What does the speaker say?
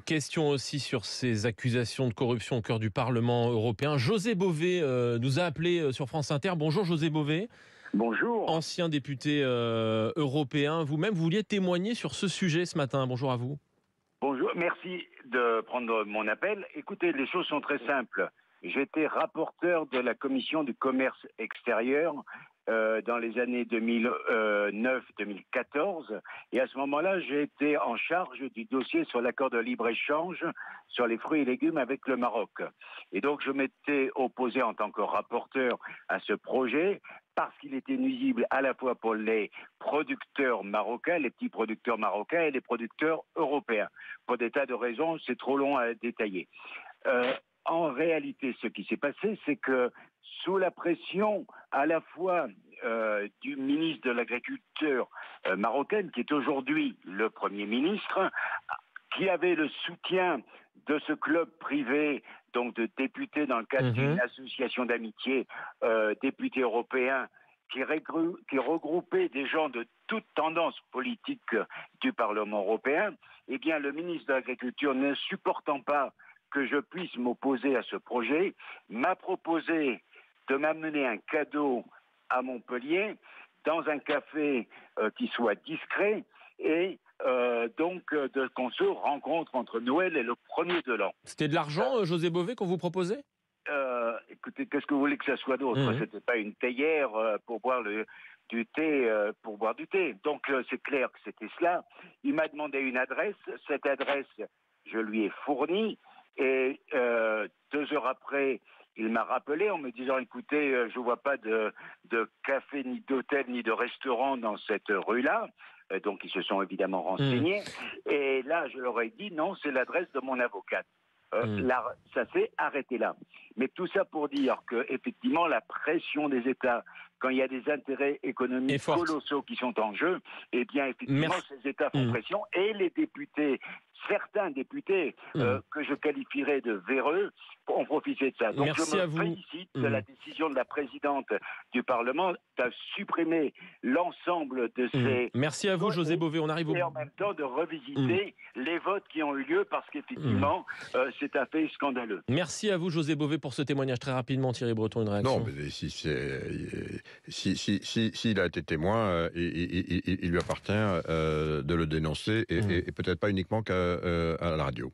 Question aussi sur ces accusations de corruption au cœur du Parlement européen. José Bové nous a appelé sur France Inter. Bonjour José Bové, Bonjour. ancien député européen. Vous-même, vous vouliez témoigner sur ce sujet ce matin. Bonjour à vous. Bonjour, merci de prendre mon appel. Écoutez, les choses sont très simples. J'étais rapporteur de la commission du commerce extérieur dans les années 2009-2014. Et à ce moment-là, j'ai été en charge du dossier sur l'accord de libre-échange sur les fruits et légumes avec le Maroc. Et donc, je m'étais opposé en tant que rapporteur à ce projet parce qu'il était nuisible à la fois pour les producteurs marocains, les petits producteurs marocains et les producteurs européens. Pour des tas de raisons, c'est trop long à détailler. En réalité, ce qui s'est passé, c'est que sous la pression à la fois du ministre de l'Agriculture marocain, qui est aujourd'hui le Premier ministre, qui avait le soutien de ce club privé, donc de députés dans le cadre d'une association d'amitié, députés européens, qui regroupait des gens de toute tendance politique du Parlement européen, eh bien le ministre de l'Agriculture, ne supportant pas que je puisse m'opposer à ce projet, m'a proposé de m'amener un cadeau à Montpellier dans un café qui soit discret et qu'on se rencontre entre Noël et le 1er de l'an. C'était de l'argent, José Bové, qu'on vous proposait ? Écoutez, qu'est-ce que vous voulez que ça soit d'autre ? C'était pas une théière pour boire du thé, pour boire du thé. Donc c'est clair que c'était cela. Il m'a demandé une adresse. Cette adresse, je lui ai fournie. Et 2 heures après, il m'a rappelé en me disant, écoutez, je vois pas de café, ni d'hôtel, ni de restaurant dans cette rue-là. Donc ils se sont évidemment renseignés. Et là, je leur ai dit, non, c'est l'adresse de mon avocate. Là, ça s'est arrêté là. Mais tout ça pour dire que effectivement, la pression des États, quand il y a des intérêts économiques colossaux qui sont en jeu, eh bien, effectivement, ces États font pression et les députés, certains députés que je qualifierais de véreux, ont profité de ça. Donc Merci je me félicite de la décision de la présidente du Parlement de supprimer l'ensemble de ces... Merci à vous, José Bové. On arrive au... Et en même temps de revisiter les votes qui ont eu lieu parce qu'effectivement, c'est un fait scandaleux. Merci à vous, José Bové, pour ce témoignage. Très rapidement, Thierry Breton, une réaction. Non, mais s'il a été témoin, il lui appartient de le dénoncer et peut-être pas uniquement à la radio.